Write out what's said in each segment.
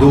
2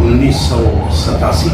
1987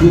2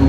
2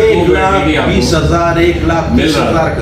1,20,000 1,30,000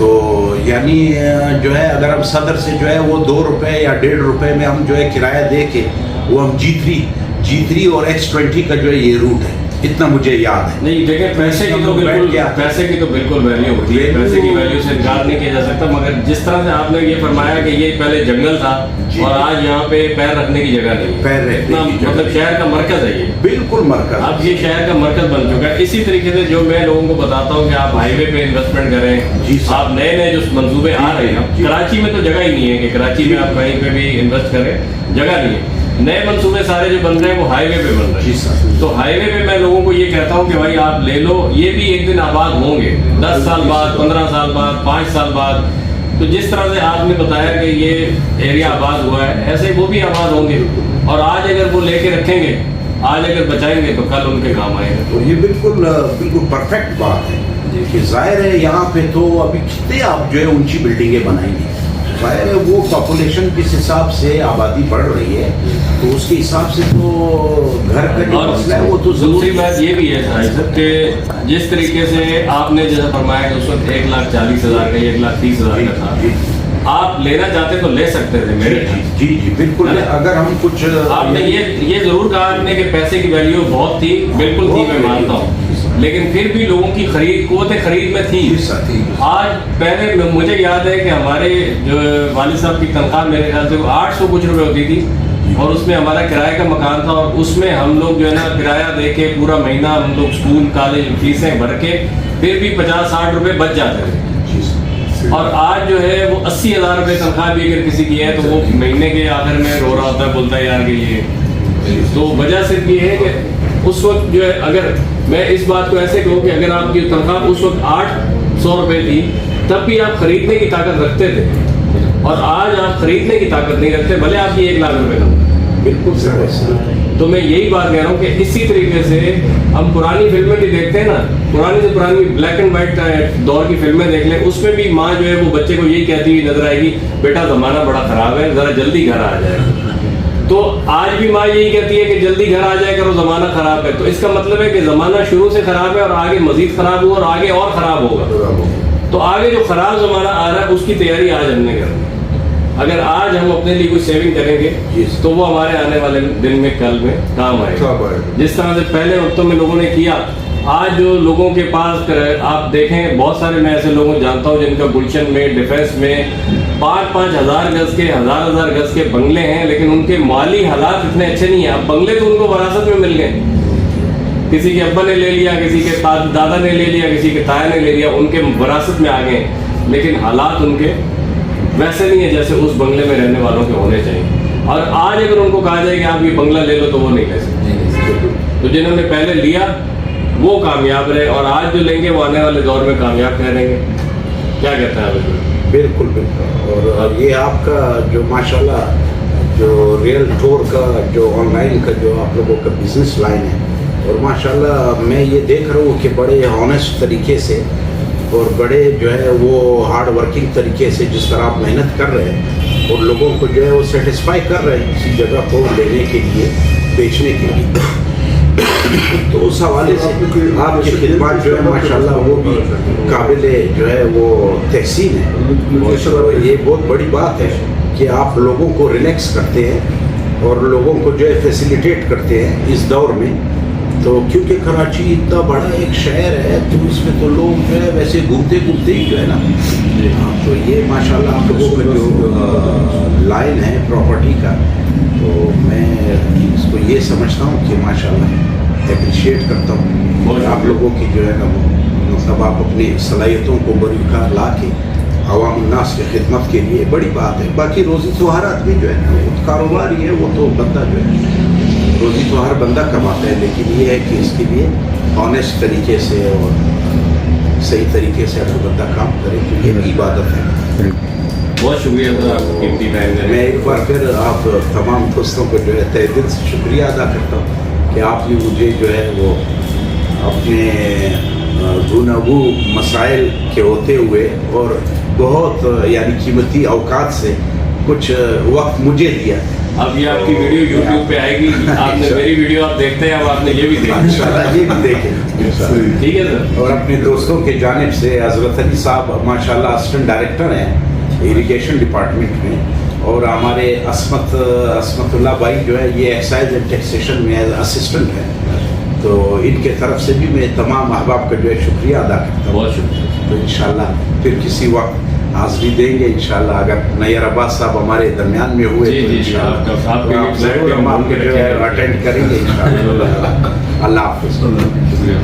تو یعنی جو ہے اگر ہم صدر سے جو ہے وہ 2 روپے یا 1.5 روپے میں ہم جو ہے کرایہ دے کے وہ ہم G3 اور X20 کا جو ہے یہ روٹ ہے، اتنا مجھے یاد ہے. نہیں دیکھیں پیسے کی تو بالکل ویلیو ہوتی ہے، پیسے کی ویلیو سے انکار نہیں کیا جا سکتا، مگر جس طرح سے آپ نے یہ فرمایا کہ یہ پہلے جنگل تھا اور آج یہاں پہ پیر رکھنے کی جگہ نہیں ہے، مطلب شہر کا مرکز ہے، یہ بالکل مرکز، اب یہ شہر کا مرکز بن چکا ہے. اسی طریقے سے جو میں لوگوں کو بتاتا ہوں کہ آپ ہائی وے پہ انویسٹمنٹ کریں، آپ نئے جو منصوبے آ رہے ہیں، کراچی میں تو جگہ ہی نہیں ہے کہ کراچی میں آپ کہیں پہ بھی انویسٹ کریں، جگہ نہیں ہے. نئے منصوبے سارے جو بن رہے ہیں وہ ہائی وے پہ بن رہے ہیں. تو ہائی وے پہ میں لوگوں کو یہ کہتا ہوں کہ بھائی آپ لے لو، یہ بھی ایک دن آباد ہوں گے، 10 سال بعد، 15 سال بعد، 5 سال بعد. تو جس طرح سے آپ نے بتایا کہ یہ ایریا آباد ہوا ہے، ایسے وہ بھی آباد ہوں گے، اور آج اگر وہ لے کے رکھیں گے، آج اگر بچائیں گے تو کل ان کے کام آئے گا. تو یہ بالکل پرفیکٹ بات ہے کہ ظاہر ہے یہاں پہ تو ابھی کتنے آپ جو ہے اونچی بلڈنگیں بنائیں گے، ظاہر ہے وہ پاپولیشن کس حساب سے آبادی بڑھ رہی ہے تو اس کے حساب سے تو گھر کا جو مسئلہ ہے وہ تو دوسری بات یہ بھی ہے صاحب کہ جس طریقے سے آپ نے جیسا فرمایا کہ اس وقت 1,40,000 کا 1,30,000 کا تھا، آپ لینا چاہتے تو لے سکتے تھے میرے. جی بالکل. اگر ہم کچھ آپ نے یہ ضرور کہا آپ نے کہ پیسے کی ویلیو بہت تھی، بالکل تھی، میں مانتا ہوں، لیکن پھر بھی لوگوں کی قوت خرید میں تھی. آج پہلے مجھے یاد ہے کہ ہمارے جو والد صاحب کی تنخواہ میرے خیال سے 800 کچھ روپے ہوتی تھی، اور اس میں ہمارا کرایہ کا مکان تھا، اور اس میں ہم لوگ جو ہے نا کرایہ دے کے پورا مہینہ ہم لوگ اسکول کالج فیسیں بھر کے پھر بھی 50-60 روپے بچ جاتے تھے. اور آج جو ہے وہ 80,000 روپے تنخواہ بھی اگر کسی کی ہے تو وہ مہینے کے آخر میں رو رہا ہوتا ہے، بولتا ہے یار کہ یہ. تو وجہ صرف یہ ہے کہ اس وقت جو ہے، اگر میں اس بات کو ایسے کہوں کہ اگر آپ کی تنخواہ اس وقت 800 روپے تھی تب بھی آپ خریدنے کی طاقت رکھتے تھے، اور آج آپ خریدنے کی طاقت نہیں رکھتے بھلے آپ کی 1 لاکھ روپے کا. بالکل صحیح. تو میں یہی بات کہہ رہا ہوں کہ اسی طریقے سے ہم پرانی فلمیں بھی دیکھتے ہیں نا، پرانی سے پرانی بلیک اینڈ وائٹ دور کی فلمیں دیکھ لیں، اس میں بھی ماں جو ہے وہ بچے کو یہی کہتی ہوئی نظر آئے گی، بیٹا زمانہ بڑا خراب ہے، ذرا جلدی گھر آ جائے. تو آج بھی ماں یہی کہتی ہے کہ جلدی گھر آ جائے کرو، زمانہ خراب ہے. تو اس کا مطلب ہے کہ زمانہ شروع سے خراب ہے اور آگے مزید خراب ہوا اور آگے اور خراب ہوگا. تو آگے جو خراب زمانہ آ رہا ہے اس کی تیاری آج ہم نے کرنی. اگر آج ہم اپنے لیے کچھ سیونگ کریں گے تو وہ ہمارے آنے والے دن میں کل میں کام آئے گا. جس طرح سے پہلے وقتوں میں لوگوں نے کیا، آج جو لوگوں کے پاس آپ دیکھیں بہت سارے میں ایسے لوگوں جانتا ہوں جن کا گلشن میں ڈیفینس میں 5-5 ہزار گز کے 1000 گز کے بنگلے ہیں، لیکن ان کے مالی حالات اتنے اچھے نہیں ہیں. اب بنگلے تو ان کو وراثت میں مل گئے، کسی کے ابا نے لے لیا، کسی کے دادا نے لے لیا، کسی کے تایا نے لے لیا، ان کے وراثت میں آ گئے، لیکن حالات ان کے ویسے نہیں ہے جیسے اس بنگلے میں رہنے والوں کے ہونے چاہیے. اور آج اگر ان کو کہا جائے کہ آپ یہ بنگلہ لے لو تو وہ نہیں لے سکتے. تو جنہوں نے پہلے لیا وہ کامیاب رہے، اور آج جو لیں گے وہ آنے والے دور میں کامیاب ٹھہریں گے. کیا کہتے ہیں آپ؟ بالکل. اور یہ آپ کا جو ماشاءاللہ جو ریئل ٹور کا جو آن لائن کا جو آپ لوگوں کا بزنس لائن ہے، اور ماشاءاللہ میں یہ دیکھ رہا ہوں کہ بڑے آنیسٹ طریقے سے اور بڑے جو ہے وہ ہارڈ ورکنگ طریقے سے جس طرح آپ محنت کر رہے ہیں اور لوگوں کو جو ہے وہ سیٹسفائی کر رہے ہیں کسی جگہ کو لینے کے لیے، بیچنے کے لیے. تو اس حوالے سے آپ کی خدمات جو ہے ماشاءاللہ وہ بھی قابل جو ہے وہ تحسین ہے. اور یہ بہت بڑی بات ہے کہ آپ لوگوں کو ریلیکس کرتے ہیں اور لوگوں کو جو ہے فیسیلیٹیٹ کرتے ہیں اس دور میں. تو کیونکہ کراچی اتنا بڑا ایک شہر ہے تو اس میں تو لوگ جو ہے ویسے گھومتے ہی جو ہے نا. تو یہ ماشاءاللہ آپ لوگوں کا جو لائن ہے پراپرٹی کا، تو میں اس کو یہ سمجھتا ہوں کہ ماشاءاللہ اپریشیٹ کرتا ہوں. اور آپ لوگوں کی جو ہے نا مطلب آپ اپنی صلاحیتوں کو بروکار لا کے عوام الناس کی خدمت کے لیے بڑی بات ہے. باقی روزی تہوارات بھی جو ہے نا کاروبار ہی ہے، وہ تو بندہ جو ہے روزی تو ہر بندہ کماتا ہے، لیکن یہ ہے کہ اس کے لیے آنیسٹ طریقے سے اور صحیح طریقے سے اگر بندہ کام کرے تو یہ بھی عبادت ہے. بہت شکریہ سر آپ کو قیمتی ٹائم دینے. میں ایک بار پھر آپ تمام دوستوں کو جو ہے تہ دل سے شکریہ ادا کرتا ہوں کہ آپ نے مجھے جو ہے وہ اپنے گوناگو مسائل کے ہوتے ہوئے اور بہت یعنی قیمتی اوقات سے کچھ وقت مجھے دیا. اب یہ آپ کی ویڈیو یوٹیوب پہ آئے گی, آپ نے میری ویڈیو آپ دیکھتے ہیں, اب آپ نے یہ بھی دیکھا, انشاءاللہ یہ بھی دیکھیں. ٹھیک ہے سر. اور اپنے دوستوں کے جانب سے حضرت علی صاحب ماشاءاللہ اسسٹنٹ ڈائریکٹر ہیں اریگیشن ڈپارٹمنٹ میں, اور ہمارے عصمت اللہ بھائی جو ہے یہ ایکسائز اینڈ ٹیکسیشن میں اسسٹنٹ ہیں, تو ان کے طرف سے بھی میں تمام احباب کا جو ہے شکریہ ادا کرتا ہوں. بہت شکریہ. تو انشاءاللہ پھر کسی وقت حاضری دیں گے انشاءاللہ, اگر نیئر عباس صاحب ہمارے درمیان میں ہوئے جی تو جی انشاءاللہ آپ ضرور ہم آپ کو جو ہے اٹینڈ کریں گے انشاءاللہ. اللہ حافظ. شکریہ.